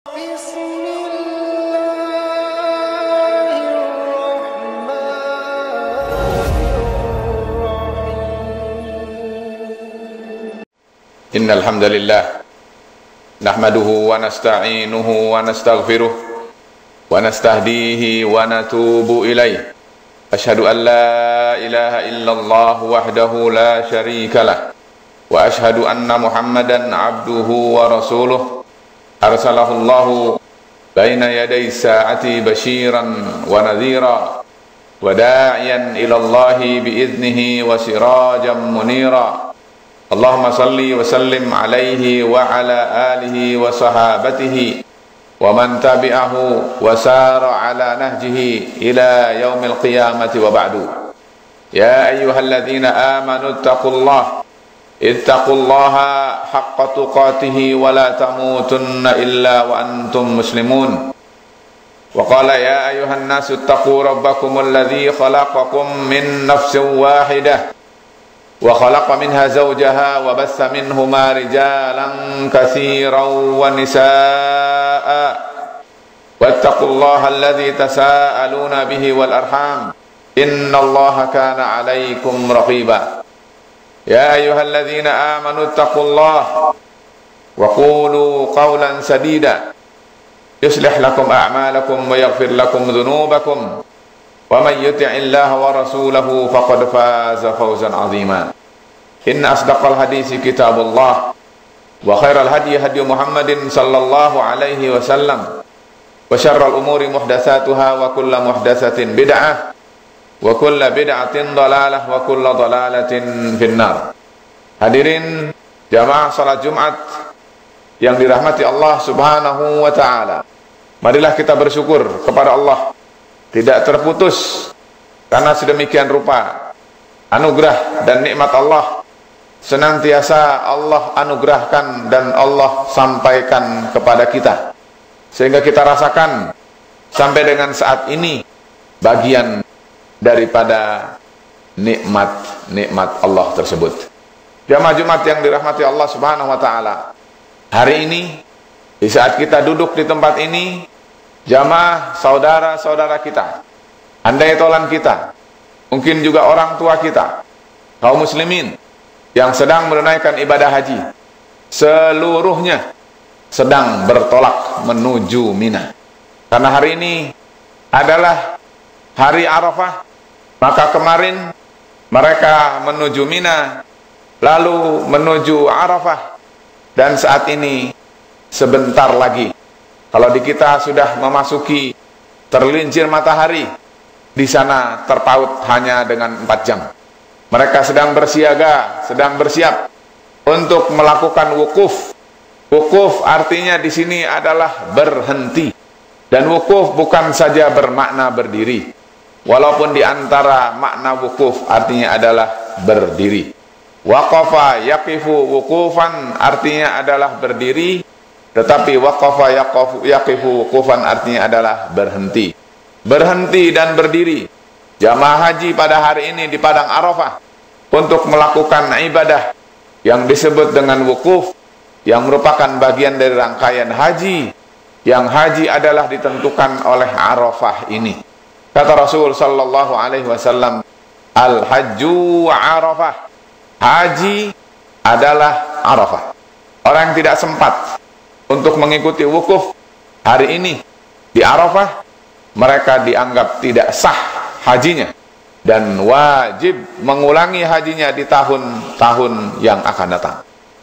Innal hamdalillah nahmaduhu wa nasta'inuhu wa nastaghfiruh wa nastahdihi wa natubu ilaih. Ashhadu an la ilaha illallah wahdahu la syarika lah wa ashhadu anna Muhammadan abduhu wa rasuluh arsalahu Allahu baina yaday sa'ati basyiran wa nadhira wa da'iyan ila Allahi biiznihi wa sirajan munira. Allahumma salli wa sallim alaihi wa ala alihi wa sahabatihi wa man tabi'ahu wa sara ala nahjihi ila yaumil qiyamati wa ba'du. Ya ayyuhalladzina amanu ittaqullaha haqqa tuqatihi wa la tamutunna illa wa antum muslimun. Wa qala ya ayyuhan nasu ittaqu rabbakumul ladzi khalaqakum min nafsin wahidah wa khalaqa minha zawjaha wa bassa minhuma rijalan katsiran wa nisaa wattaqullaha alladzi tasaaluna bihi wal arham innallaha kana 'alaikum raqiba. Ya ayyuhalladzina amanu ittaqullaha wa qulu qawlan sadida yuslih lakum a'malakum wa yaghfir lakum dhunubakum wa man yuti'illaha wa rasulahu faqad faza fawzan 'azima. Inna asdaqal hadisi kitabullah wa khairal hadi hadi Muhammadin sallallahu alaihi wasallam wa syarrul umuri muhdatsatuha wa kullu muhdatsatin bid'ah wa kullu bid'atin dhalalah wa kullu dhalalatin finnar. Hadirin jamaah salat Jumat yang dirahmati Allah Subhanahu wa taala. Marilah kita bersyukur kepada Allah tidak terputus karena sedemikian rupa anugerah dan nikmat Allah senantiasa Allah anugerahkan dan Allah sampaikan kepada kita sehingga kita rasakan sampai dengan saat ini bagian daripada nikmat-nikmat Allah tersebut. Jamaah Jumat yang dirahmati Allah Subhanahu wa taala, hari ini di saat kita duduk di tempat ini, jamaah saudara-saudara kita, andai tolan kita, mungkin juga orang tua kita, kaum muslimin yang sedang menunaikan ibadah haji, seluruhnya sedang bertolak menuju Mina. Karena hari ini adalah hari Arafah, maka kemarin mereka menuju Mina, lalu menuju Arafah, dan saat ini sebentar lagi, kalau di kita sudah memasuki tergelincir matahari, di sana terpaut hanya dengan 4 jam. Mereka sedang bersiaga, sedang bersiap untuk melakukan wukuf. Wukuf artinya di sini adalah berhenti. Dan wukuf bukan saja bermakna berdiri. Walaupun di antara makna wukuf artinya adalah berdiri. Waqafa yaqifu wukufan artinya adalah berdiri. Tetapi waqafa yaqifu wukufan artinya adalah berhenti. Berhenti dan berdiri. Jamaah haji pada hari ini di Padang Arafah untuk melakukan ibadah yang disebut dengan wukuf, yang merupakan bagian dari rangkaian haji, yang haji adalah ditentukan oleh Arafah ini. Kata Rasul sallallahu alaihi wasallam, al-hajju Arafah, haji adalah Arafah. Orang yang tidak sempat untuk mengikuti wukuf hari ini di Arafah, mereka dianggap tidak sah hajinya dan wajib mengulangi hajinya di tahun-tahun yang akan datang.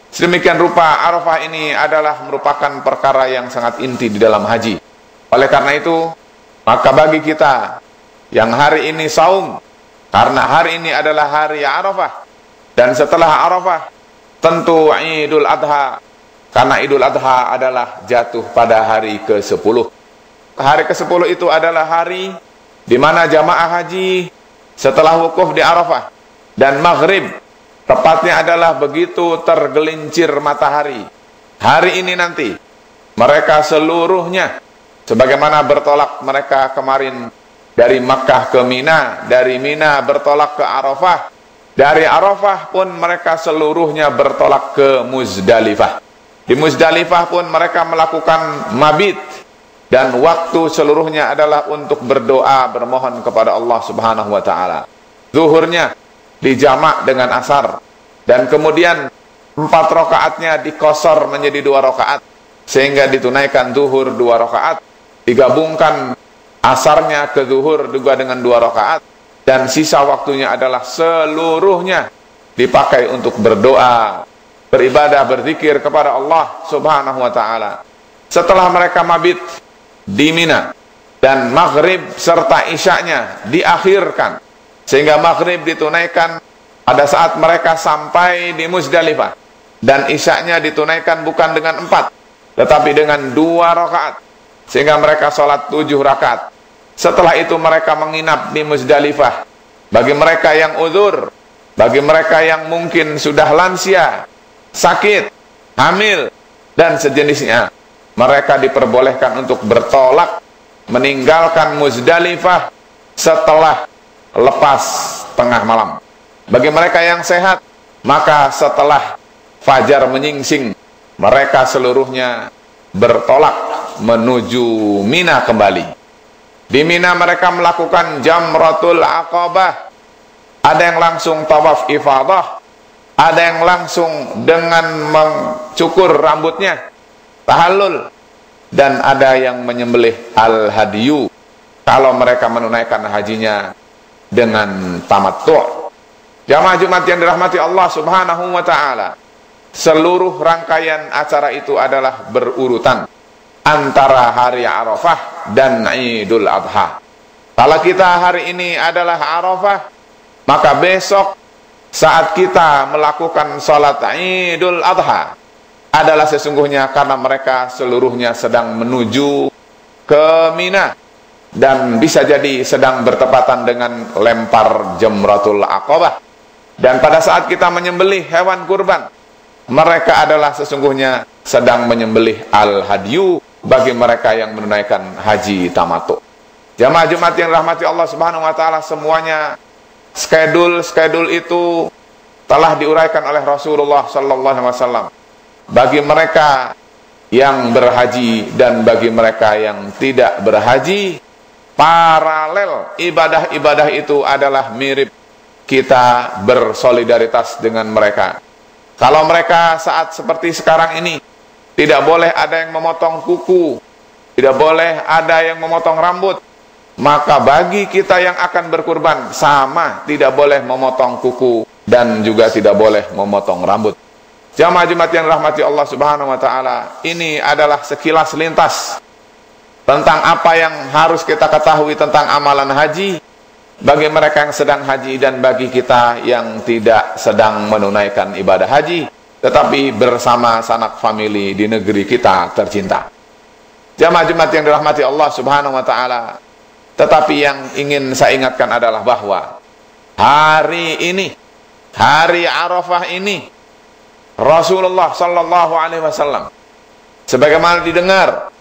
Sedemikian rupa Arafah ini adalah merupakan perkara yang sangat inti di dalam haji. Oleh karena itu, maka bagi kita yang hari ini saum, karena hari ini adalah hari Arafah, dan setelah Arafah tentu Idul Adha, karena Idul Adha adalah jatuh pada hari ke-10. Hari ke-10 itu adalah hari di mana jamaah haji setelah wukuf di Arafah dan maghrib, tepatnya adalah begitu tergelincir matahari, hari ini nanti mereka seluruhnya sebagaimana bertolak mereka kemarin dari Makkah ke Mina, dari Mina bertolak ke Arafah, dari Arafah pun mereka seluruhnya bertolak ke Muzdalifah. Di Muzdalifah pun mereka melakukan mabit, dan waktu seluruhnya adalah untuk berdoa, bermohon kepada Allah Subhanahu wa taala. Zuhurnya dijamak dengan asar, dan kemudian 4 rakaatnya dikosor menjadi 2 rakaat, sehingga ditunaikan zuhur 2 rakaat, digabungkan asarnya ke zuhur juga dengan 2 rakaat, dan sisa waktunya adalah seluruhnya dipakai untuk berdoa, beribadah, berzikir kepada Allah Subhanahu wa taala. Setelah mereka mabit di Mina, dan maghrib serta isyanya diakhirkan, sehingga maghrib ditunaikan pada saat mereka sampai di Muzdalifah, dan isyanya ditunaikan bukan dengan 4 tetapi dengan 2 rakaat, sehingga mereka sholat 7 rakaat. Setelah itu mereka menginap di Muzdalifah. Bagi mereka yang uzur, bagi mereka yang mungkin sudah lansia, sakit, hamil, dan sejenisnya, mereka diperbolehkan untuk bertolak meninggalkan Muzdalifah setelah lepas tengah malam. Bagi mereka yang sehat, maka setelah fajar menyingsing, mereka seluruhnya bertolak menuju Mina kembali. Di Mina mereka melakukan Jamratul Aqabah. Ada yang langsung tawaf ifadah, ada yang langsung dengan mencukur rambutnya, tahallul, dan ada yang menyembelih al-hadiyu kalau mereka menunaikan hajinya dengan tamattu'. Jamaah Jumat yang dirahmati Allah Subhanahu wa taala, seluruh rangkaian acara itu adalah berurutan antara hari Arafah dan Idul Adha. Kalau kita hari ini adalah Arafah, maka besok saat kita melakukan sholat Idul Adha adalah sesungguhnya karena mereka seluruhnya sedang menuju ke Mina, dan bisa jadi sedang bertepatan dengan lempar Jamratul Aqabah. Dan pada saat kita menyembelih hewan kurban, mereka adalah sesungguhnya sedang menyembelih al-hadyu bagi mereka yang menunaikan haji tamattu. Jamaah Jumat yang rahmati Allah Subhanahu wa taala, semuanya schedule itu telah diuraikan oleh Rasulullah sallallahu alaihi wasallam bagi mereka yang berhaji dan bagi mereka yang tidak berhaji. Paralel ibadah-ibadah itu adalah mirip, kita bersolidaritas dengan mereka. Kalau mereka saat seperti sekarang ini tidak boleh ada yang memotong kuku, tidak boleh ada yang memotong rambut, maka bagi kita yang akan berkurban sama, tidak boleh memotong kuku dan juga tidak boleh memotong rambut. Jamaah Jumat yang rahmati Allah Subhanahu wa taala, ini adalah sekilas lintas tentang apa yang harus kita ketahui tentang amalan haji bagi mereka yang sedang haji dan bagi kita yang tidak sedang menunaikan ibadah haji tetapi bersama sanak famili di negeri kita tercinta. Jamaah Jumat yang dirahmati Allah Subhanahu wa taala, tetapi yang ingin saya ingatkan adalah bahwa hari ini, hari Arafah ini, Rasulullah sallallahu alaihi wasallam sebagaimana didengar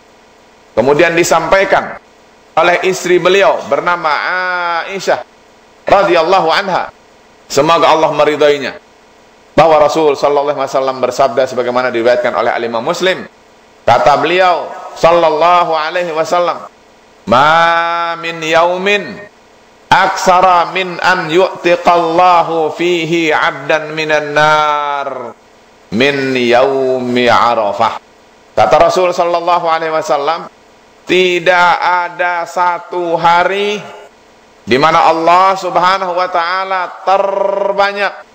kemudian disampaikan oleh istri beliau bernama Aisyah radhiyallahu anha, semoga Allah meridainya, bahwa Rasul sallallahu alaihi wasallam bersabda sebagaimana diriwayatkan oleh Imam Muslim. Kata beliau sallallahu alaihi wasallam, "Ma min yaumin aksara min an yu'tiqallahu fihi 'abdan minan nar min yaumi Arafah." Kata Rasul sallallahu alaihi wasallam, tidak ada satu hari di mana Allah Subhanahu wa taala terbanyak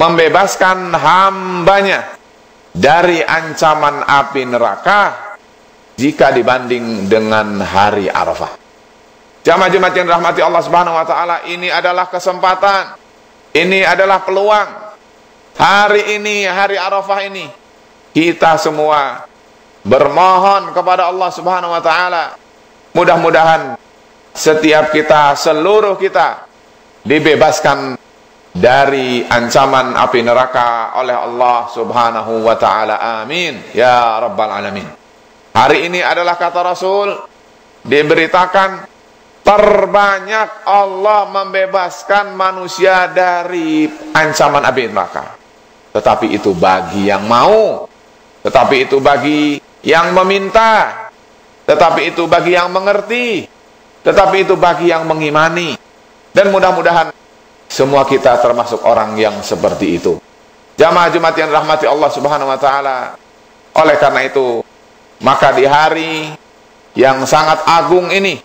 membebaskan hambanya dari ancaman api neraka jika dibanding dengan hari Arafah. Jamaah Jumat yang dirahmati Allah Subhanahu wa taala, ini adalah kesempatan, ini adalah peluang. Hari ini, hari Arafah ini, kita semua bermohon kepada Allah Subhanahu wa taala, mudah-mudahan setiap kita, seluruh kita dibebaskan dari ancaman api neraka oleh Allah Subhanahu wa taala. Amin ya rabbal alamin. Hari ini adalah kata Rasul diberitakan terbanyak Allah membebaskan manusia dari ancaman api neraka. Tetapi itu bagi yang mau, tetapi itu bagi yang meminta, tetapi itu bagi yang mengerti, tetapi itu bagi yang mengimani. Dan mudah-mudahan semua kita termasuk orang yang seperti itu. Jamaah Jumat yang rahmati Allah Subhanahu wa taala. Oleh karena itu, maka di hari yang sangat agung ini,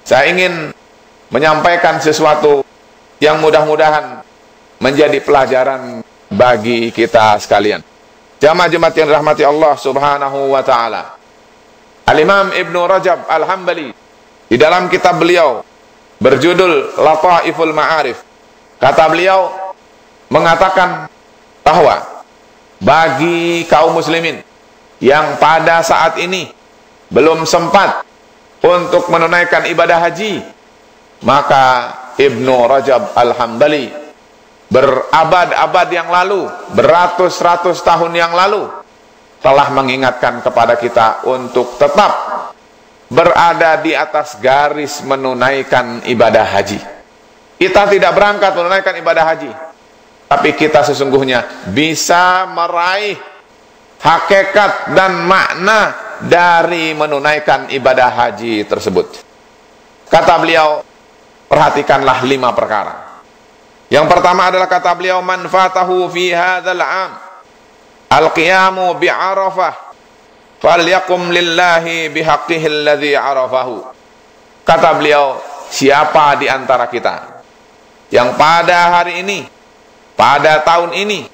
saya ingin menyampaikan sesuatu yang mudah-mudahan menjadi pelajaran bagi kita sekalian. Jamaah Jumat yang rahmati Allah Subhanahu wa taala. Al-Imam Ibnu Rajab Al-Hambali di dalam kitab beliau berjudul Lataiful Ma'arif, kata beliau mengatakan bahwa bagi kaum muslimin yang pada saat ini belum sempat untuk menunaikan ibadah haji, maka Ibnu Rajab Al-Hambali berabad-abad yang lalu, beratus-ratus tahun yang lalu telah mengingatkan kepada kita untuk tetap berada di atas garis menunaikan ibadah haji. Kita tidak berangkat menunaikan ibadah haji, tapi kita sesungguhnya bisa meraih hakikat dan makna dari menunaikan ibadah haji tersebut. Kata beliau, perhatikanlah 5 perkara. Yang pertama adalah kata beliau, man fatahu fi hadzal 'am al-qiyamu bi Arafah falyakum lillahi bihaqqihi alladhi arafahu. Kata beliau, siapa di antara kita yang pada hari ini, pada tahun ini,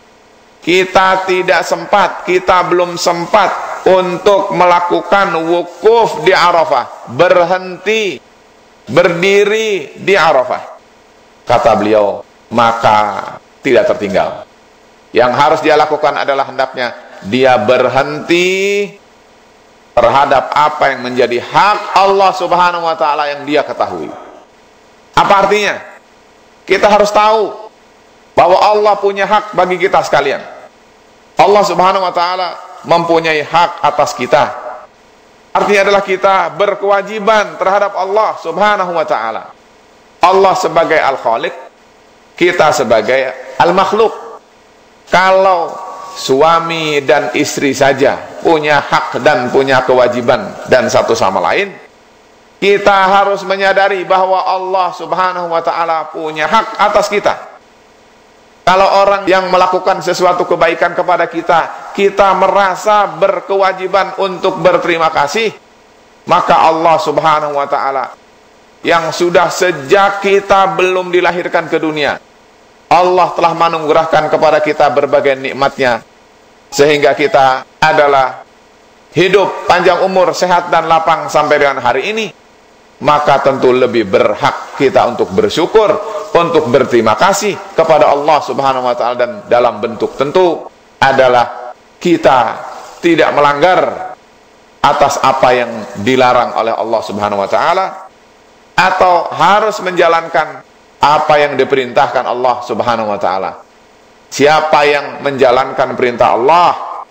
kita tidak sempat, kita belum sempat untuk melakukan wukuf di Arafah, berhenti, berdiri di Arafah, kata beliau, maka tidak tertinggal. Yang harus dia lakukan adalah hendaknya dia berhenti terhadap apa yang menjadi hak Allah Subhanahu wa taala yang dia ketahui. Apa artinya? Kita harus tahu bahwa Allah punya hak bagi kita sekalian. Allah Subhanahu wa taala mempunyai hak atas kita. Artinya adalah kita berkewajiban terhadap Allah Subhanahu wa taala. Allah sebagai Al-Khaliq, kita sebagai Al-Makhluk. Kalau suami dan istri saja punya hak dan punya kewajiban dan satu sama lain, kita harus menyadari bahwa Allah Subhanahu wa taala punya hak atas kita. Kalau orang yang melakukan sesuatu kebaikan kepada kita, kita merasa berkewajiban untuk berterima kasih, maka Allah Subhanahu wa taala yang sudah sejak kita belum dilahirkan ke dunia, Allah telah menganugerahkan kepada kita berbagai nikmatnya, sehingga kita adalah hidup panjang umur, sehat dan lapang sampai dengan hari ini. Maka tentu lebih berhak kita untuk bersyukur, untuk berterima kasih kepada Allah Subhanahu wa taala, dan dalam bentuk tentu adalah kita tidak melanggar atas apa yang dilarang oleh Allah Subhanahu wa taala, atau harus menjalankan apa yang diperintahkan Allah Subhanahu wa taala. Siapa yang menjalankan perintah Allah,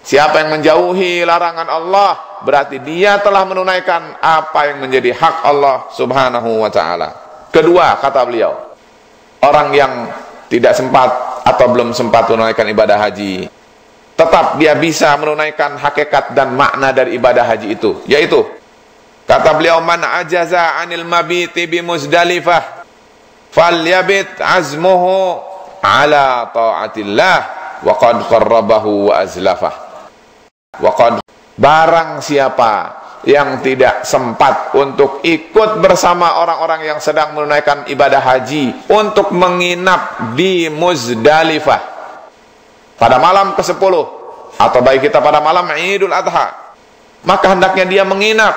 siapa yang menjauhi larangan Allah, berarti dia telah menunaikan apa yang menjadi hak Allah Subhanahu wa taala. Kedua, kata beliau, orang yang tidak sempat atau belum sempat menunaikan ibadah haji, tetap dia bisa menunaikan hakikat dan makna dari ibadah haji itu, yaitu kata beliau, man ajaza 'anil mabiti bi Muzdalifah falyabit azmuhu ala ta'atillah wa qad qarrabahu wa azlafah. Wa qad, barang siapa yang tidak sempat untuk ikut bersama orang-orang yang sedang menunaikan ibadah haji untuk menginap di Muzdalifah pada malam ke-10, atau baik kita pada malam Idul Adha, maka hendaknya dia menginap.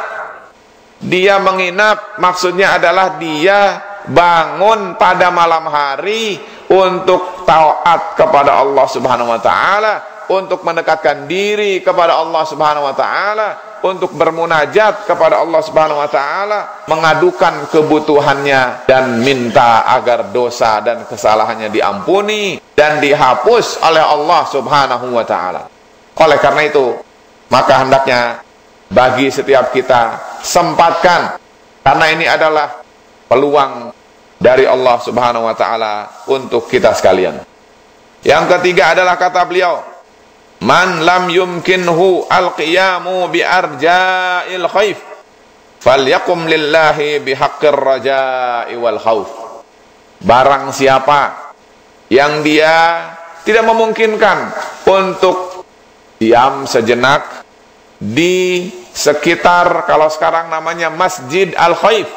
Dia menginap maksudnya adalah dia bangun pada malam hari untuk taat kepada Allah Subhanahu wa taala, untuk mendekatkan diri kepada Allah Subhanahu wa taala, untuk bermunajat kepada Allah Subhanahu wa taala, mengadukan kebutuhannya dan minta agar dosa dan kesalahannya diampuni dan dihapus oleh Allah Subhanahu wa taala. Oleh karena itu, maka hendaknya bagi setiap kita sempatkan, karena ini adalah peluang dari Allah Subhanahu wa taala untuk kita sekalian. Yang ketiga adalah kata beliau, man lam yumkinhu al-qiyamu bi arja'il khaif falyakum lillahi bihaqqir raja'i wal khauf. Barang siapa yang dia tidak memungkinkan untuk diam sejenak di sekitar, kalau sekarang namanya Masjid Al-Khaif,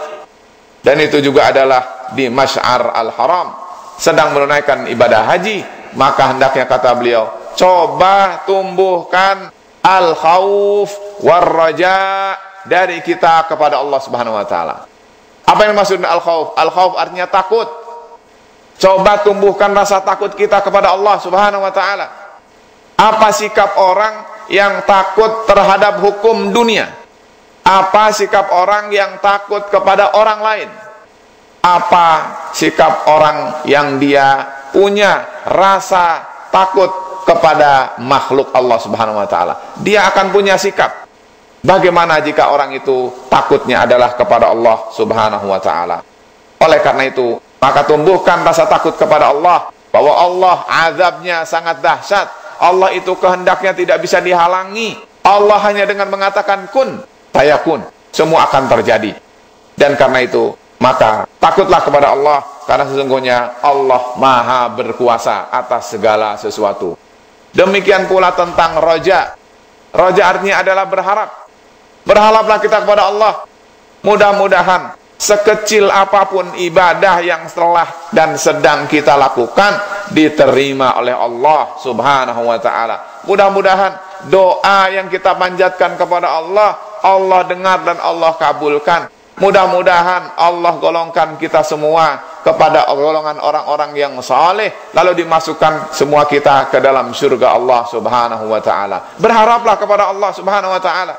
dan itu juga adalah di Masy'ar Al-Haram, sedang menunaikan ibadah haji, maka hendaknya, kata beliau, coba tumbuhkan al-khauf war-raja dari kita kepada Allah Subhanahu wa taala. Apa yang maksudnya al-khauf? Al-khauf artinya takut. Coba tumbuhkan rasa takut kita kepada Allah Subhanahu wa taala. Apa sikap orang yang takut terhadap hukum dunia? Apa sikap orang yang takut kepada orang lain? Apa sikap orang yang dia punya rasa takut kepada makhluk Allah Subhanahu wa taala? Dia akan punya sikap. Bagaimana jika orang itu takutnya adalah kepada Allah Subhanahu wa taala? Oleh karena itu, maka tumbuhkan rasa takut kepada Allah, bahwa Allah azabnya sangat dahsyat. Allah itu kehendaknya tidak bisa dihalangi. Allah hanya dengan mengatakan kun fayakun, semua akan terjadi. Dan karena itu, maka takutlah kepada Allah, karena sesungguhnya Allah maha berkuasa atas segala sesuatu. Demikian pula tentang roja. Roja artinya adalah berharap. Berharaplah kita kepada Allah. Mudah-mudahan sekecil apapun ibadah yang telah dan sedang kita lakukan diterima oleh Allah Subhanahu wa taala. Mudah-mudahan doa yang kita panjatkan kepada Allah, Allah dengar dan Allah kabulkan. Mudah-mudahan Allah golongkan kita semua kepada golongan orang-orang yang saleh, lalu dimasukkan semua kita ke dalam surga Allah Subhanahu wa taala. Berharaplah kepada Allah Subhanahu wa taala.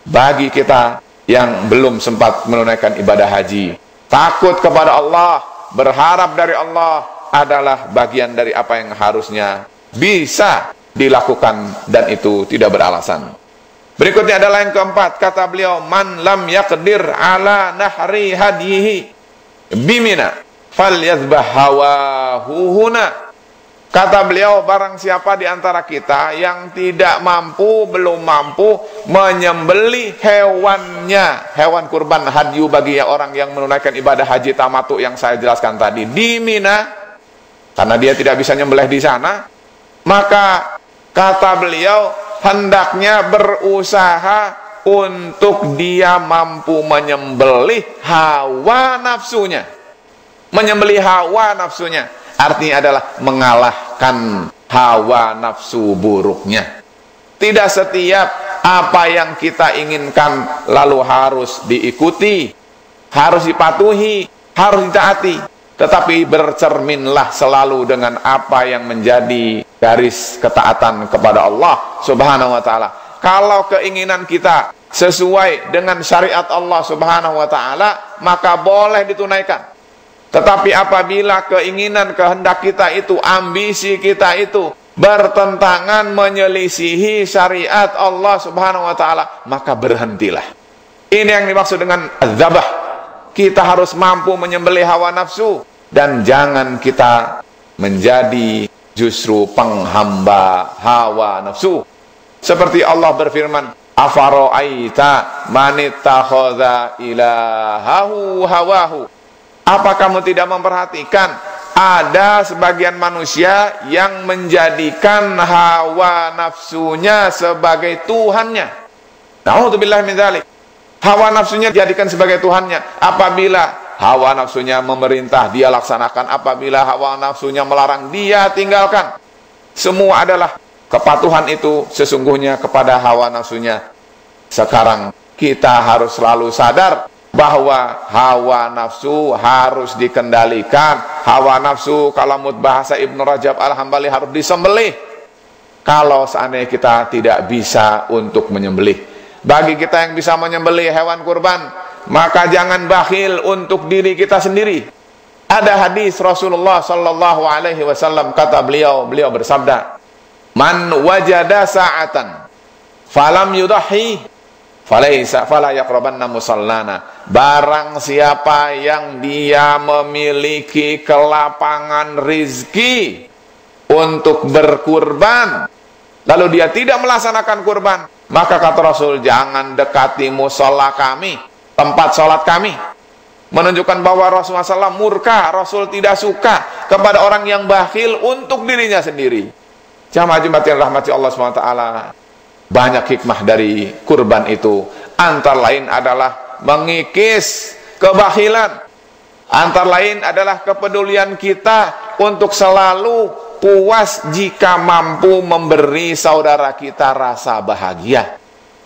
Bagi kita yang belum sempat menunaikan ibadah haji, takut kepada Allah, berharap dari Allah adalah bagian dari apa yang harusnya bisa dilakukan, dan itu tidak beralasan. Berikutnya adalah yang keempat, kata beliau, man lam yaqdir ala nahri hadihi bimina falyazbah hawahu huna. Kata beliau, barang siapa di antara kita yang tidak mampu, belum mampu menyembelih hewannya, hewan kurban hadyu bagi orang yang menunaikan ibadah haji tamattu yang saya jelaskan tadi di Mina, karena dia tidak bisa nyembelih di sana, maka kata beliau hendaknya berusaha untuk dia mampu menyembelih hawa nafsunya. Menyembelih hawa nafsunya artinya adalah mengalahkan hawa nafsu buruknya. Tidak setiap apa yang kita inginkan lalu harus diikuti, harus dipatuhi, harus ditaati. Tetapi bercerminlah selalu dengan apa yang menjadi garis ketaatan kepada Allah Subhanahu wa taala. Kalau keinginan kita sesuai dengan syariat Allah Subhanahu wa taala, maka boleh ditunaikan. Tetapi apabila keinginan, kehendak kita itu, ambisi kita itu bertentangan menyelisihi syariat Allah Subhanahu wa taala, maka berhentilah. Ini yang dimaksud dengan dzabah. Kita harus mampu menyembelih hawa nafsu, dan jangan kita menjadi justru penghamba hawa nafsu. Seperti Allah berfirman, afara'aita man ittakhadha ilahahu hawahu. Apa kamu tidak memperhatikan ada sebagian manusia yang menjadikan hawa nafsunya sebagai Tuhannya? Na'udzubillah min dzalik. Hawa nafsunya dijadikan sebagai Tuhannya. Apabila hawa nafsunya memerintah, dia laksanakan. Apabila hawa nafsunya melarang, dia tinggalkan. Semua adalah kepatuhan itu sesungguhnya kepada hawa nafsunya. Sekarang kita harus selalu sadar bahwa hawa nafsu harus dikendalikan. Hawa nafsu, kalau menurut bahasa Ibnu Rajab Al-Hambali, harus disembelih kalau seandainya kita tidak bisa untuk menyembelih. Bagi kita yang bisa menyembelih hewan kurban, maka jangan bakhil untuk diri kita sendiri. Ada hadis Rasulullah sallallahu alaihi wasallam, kata beliau bersabda, man wajada sa'atan falam yudahi fala yaqrabanna musallana. Barang siapa yang dia memiliki kelapangan rizki untuk berkurban, lalu dia tidak melaksanakan kurban, maka kata Rasul, jangan dekati musola kami, tempat sholat kami. Menunjukkan bahwa Rasulullah SAW murka, Rasul tidak suka kepada orang yang bakhil untuk dirinya sendiri. Jamaah Jumat yang rahmati Allah SWT, banyak hikmah dari kurban itu. Antara lain adalah mengikis kebakhilan. Antara lain adalah kepedulian kita untuk selalu puas jika mampu memberi saudara kita rasa bahagia.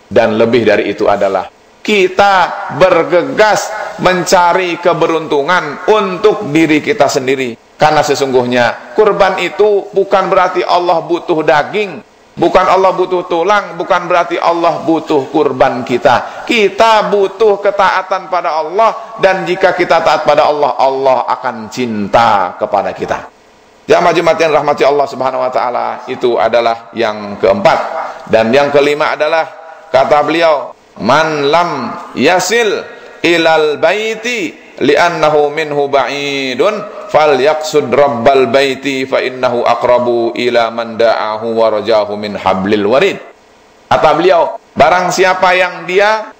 Dan lebih dari itu adalah kita bergegas mencari keberuntungan untuk diri kita sendiri. Karena sesungguhnya kurban itu bukan berarti Allah butuh daging, bukan Allah butuh tulang, bukan berarti Allah butuh kurban kita. Kita butuh ketaatan pada Allah, dan jika kita taat pada Allah, Allah akan cinta kepada kita. Jamaah Jumat yang rahmati Allah Subhanahu wa taala, itu adalah yang keempat. Dan yang kelima adalah kata beliau, man lam yasil ilal baiti li'annahu minhu ba'idun falyaqsud rabbal baiti fa innahu aqrabu ila man da'ahu wa rajahu min hablil warid. Kata beliau, barang siapa yang dia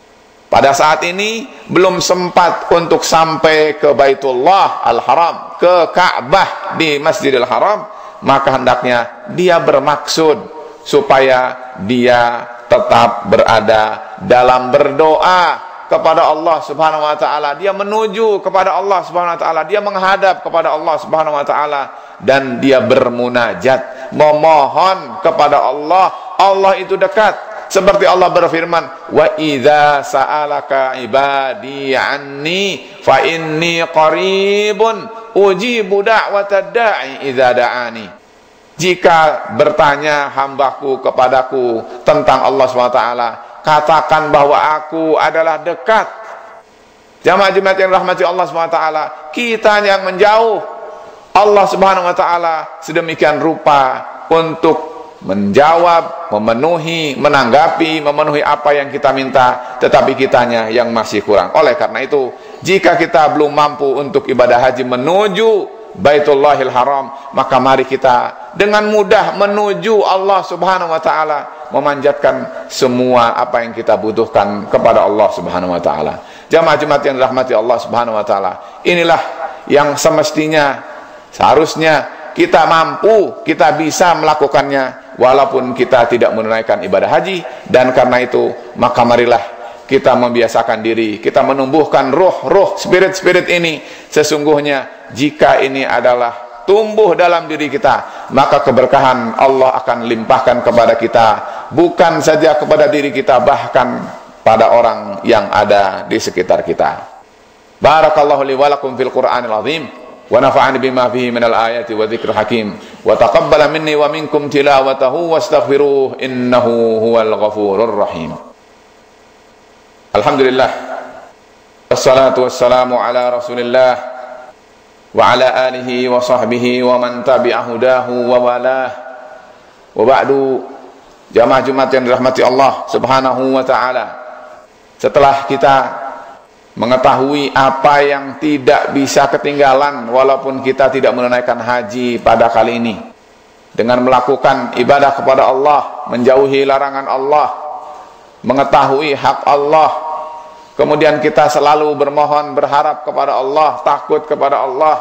pada saat ini belum sempat untuk sampai ke Baitullah Al-Haram, ke Ka'bah di Masjidil Haram, maka hendaknya dia bermaksud supaya dia tetap berada dalam berdoa kepada Allah Subhanahu wa taala. Dia menuju kepada Allah Subhanahu wa taala, dia menghadap kepada Allah Subhanahu wa taala, dan dia bermunajat, memohon kepada Allah. Allah itu dekat, seperti Allah berfirman, wa idza sa'alaka ibadi anni fa inni qaribun ujibu da'watad da'i idza da'ani. Jika bertanya hambaku kepadaku tentang Allah SWT, katakan bahwa aku adalah dekat. Jamaah Jumat yang rahmati Allah SWT, kita yang menjauh, Allah Subhanahu wa taala sedemikian rupa untuk menjawab, memenuhi, menanggapi, memenuhi apa yang kita minta, tetapi kitanya yang masih kurang. Oleh karena itu, jika kita belum mampu untuk ibadah haji menuju Baitullahil Haram, maka mari kita dengan mudah menuju Allah Subhanahu wa taala, memanjatkan semua apa yang kita butuhkan kepada Allah Subhanahu wa taala. Jamaah Jumat yang dirahmati Allah Subhanahu wa taala, inilah yang semestinya, seharusnya kita mampu, kita bisa melakukannya walaupun kita tidak menunaikan ibadah haji. Dan karena itu, maka marilah kita membiasakan diri, kita menumbuhkan ruh-ruh, spirit-spirit ini. Sesungguhnya jika ini adalah tumbuh dalam diri kita, maka keberkahan Allah akan limpahkan kepada kita, bukan saja kepada diri kita, bahkan pada orang yang ada di sekitar kita. Barakallahu li wa lakum fil Qur'anil azim, wa nafa'ani bima fihi minal ayati wa dzikril hakim, wa taqabbala minni wa minkum tilawatahu wastaghfiruh innahu huwal ghafurur rahim. Alhamdulillah, wassalatu wassalamu ala Rasulillah wa ala alihi wa sahbihi wa man tabi'a hudahu wa walah. Wa ba'du, jamaah Jumat yang dirahmati Allah Subhanahu wa taala. Setelah kita mengetahui apa yang tidak bisa ketinggalan walaupun kita tidak menunaikan haji pada kali ini, dengan melakukan ibadah kepada Allah, menjauhi larangan Allah, mengetahui hak Allah, kemudian kita selalu bermohon, berharap kepada Allah, takut kepada Allah,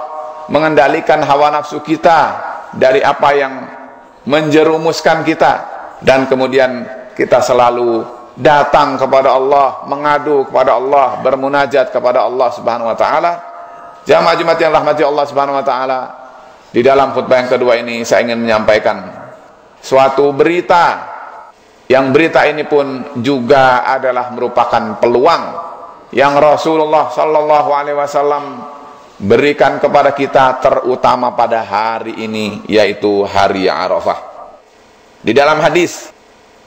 mengendalikan hawa nafsu kita dari apa yang menjerumuskan kita, dan kemudian kita selalu datang kepada Allah, mengadu kepada Allah, bermunajat kepada Allah Subhanahu wa taala. Jamaah Jumat yang rahmati Allah Subhanahu wa taala, di dalam khutbah yang kedua ini saya ingin menyampaikan suatu berita, yang berita ini pun juga adalah merupakan peluang yang Rasulullah sallallahu alaihi wasallam berikan kepada kita, terutama pada hari ini, yaitu hari Arafah. Di dalam hadis,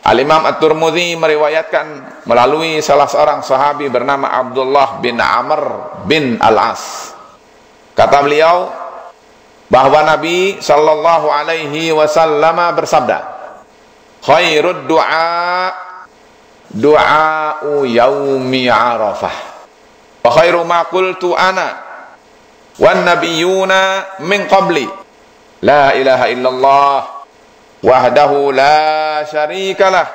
Al-Imam At-Tirmidzi meriwayatkan melalui salah seorang sahabi bernama Abdullah bin Amr bin Al-As. Kata beliau bahwa Nabi sallallahu alaihi wasallam bersabda, khairud du'a du'a'u yaumi Arafah, wa khairu ma qultu ana wan nabiyyuna min qabli la ilaha illallah wahdahu la syarikalah,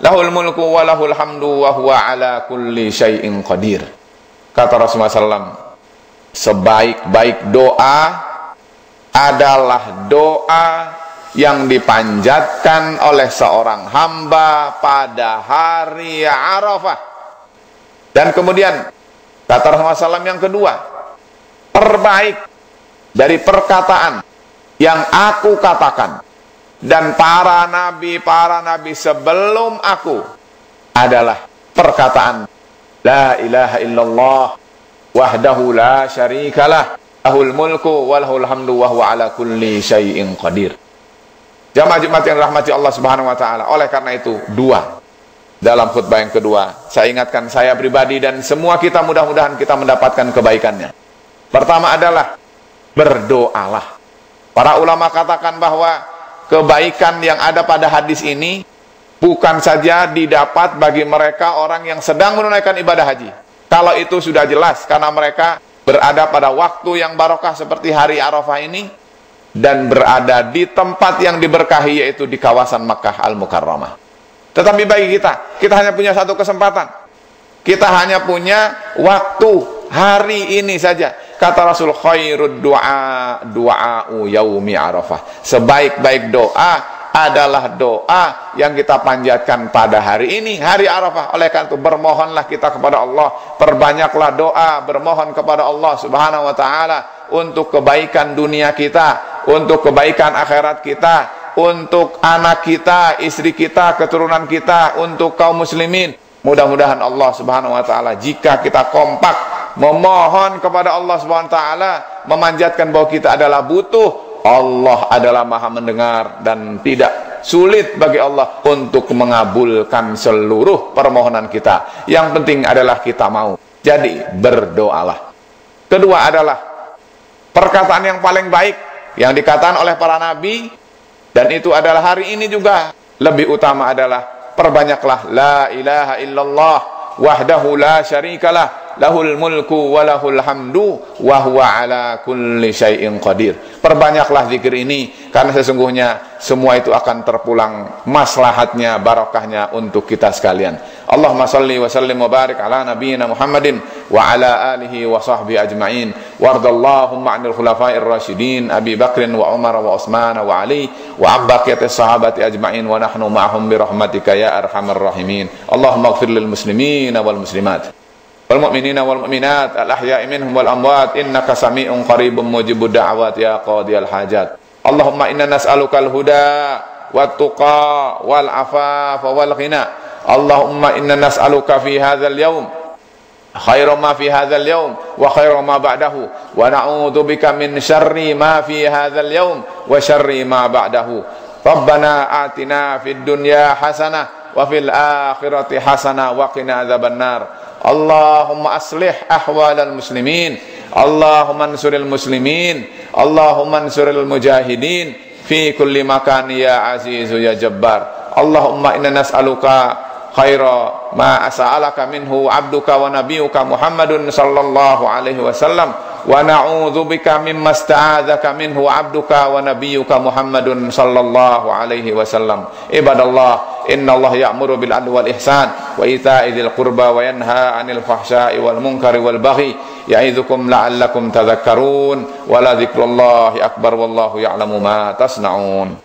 lahul mulku wa lahul hamdu wa huwa ala kulli syai'in qadir. Kata Rasulullah SAW, sebaik-baik doa adalah doa yang dipanjatkan oleh seorang hamba pada hari Arafah. Dan kemudian kata Rasulullah SAW yang kedua, terbaik dari perkataan yang aku katakan dan para nabi sebelum aku adalah perkataan la ilaha illallah wahdahu la syarikalah, lahul mulku wa lahul hamdu wa huwa ala kulli syai'in qadir. Jamaah Jumat yang rahmati Allah Subhanahu wa taala. Oleh karena itu, dua dalam khutbah yang kedua, saya ingatkan saya pribadi dan semua kita, mudah-mudahan kita mendapatkan kebaikannya. Pertama adalah berdoalah. Para ulama katakan bahwa kebaikan yang ada pada hadis ini bukan saja didapat bagi mereka orang yang sedang menunaikan ibadah haji. Kalau itu sudah jelas, karena mereka berada pada waktu yang barokah seperti hari Arafah ini, dan berada di tempat yang diberkahi, yaitu di kawasan Makkah Al-Mukarramah. Tetapi bagi kita hanya punya satu kesempatan. Kita hanya punya waktu hari ini saja. Kata Rasul, khairud du'a'u yaumi Arafah. Sebaik-baik doa adalah doa yang kita panjatkan pada hari ini, hari Arafah. Oleh karena itu, bermohonlah kita kepada Allah, perbanyaklah doa, bermohon kepada Allah Subhanahu wa taala untuk kebaikan dunia kita, untuk kebaikan akhirat kita, untuk anak kita, istri kita, keturunan kita, untuk kaum muslimin. Mudah-mudahan Allah Subhanahu wa taala, jika kita kompak memohon kepada Allah Subhanahu wa taala, memanjatkan bahwa kita adalah butuh, Allah adalah Maha mendengar dan tidak sulit bagi Allah untuk mengabulkan seluruh permohonan kita. Yang penting adalah kita mau. Jadi berdoalah. Kedua adalah perkataan yang paling baik yang dikatakan oleh para nabi, dan itu adalah hari ini juga lebih utama adalah perbanyaklah la ilaha illallah wahdahu la syarikalah, lahul mulku wa lahul hamdu wa huwa ala kulli syai'in qadir. Perbanyaklah zikir ini, karena sesungguhnya semua itu akan terpulang maslahatnya, barakahnya untuk kita sekalian. Allahumma salli wa sallim wa barik ala nabiyyina Muhammadin wa ala alihi wa sahbihi ajma'in. Wardallahumma 'anil khulafa'ir rasyidin Abi Bakrin wa Umar wa Utsman wa Ali wa an baqiyatis sahabati ajma'in wa nahnu ma'ahum bi rahmatika ya arhamar rahimin. Allahumma ighfir lil muslimina wal muslimat wal mu'minina wal mu'minat al ahya'i minhum wal amwat innaka sami'un qaribun mujibud da'awat ya qadiyal hajat. Allahumma inna nas'alukal huda wat tuqa wal afafa wal ghina. Allahumma inna nas'aluka fi hadzal yawm khairu ma fi hadzal yawm wa khairu ma ba'dahu wa na'udzu bika min syarri ma fi hadzal yawm wa syarri ma ba'dahu. Rabbana atina fid dunya hasanah wa fil akhirati hasanah wa qina adzabannar. Allahumma aslih ahwalal muslimin, Allahumma ansuril muslimin, Allahumma ansuril mujahidin fi kulli makan ya azizu ya jabbar. Allahumma inna nas'aluka khaira ma as'alaka minhu abduka wa nabiyuka Muhammadun sallallahu alaihi wasallam wa na'udzu bika mimma sta'adzaka minhu abduka wa nabiyyuka Muhammadun sallallahu alaihi wasallam. Ibadallah, innallaha ya'muru bil 'adli wal ihsan wa ita'i dzil qurba wa yanha 'anil fahsya'i wal munkari wal baghi ya'idzukum la'allakum tadhakkarun wa la dzikrullahi akbar wallahu ya'lamu ma tasna'un.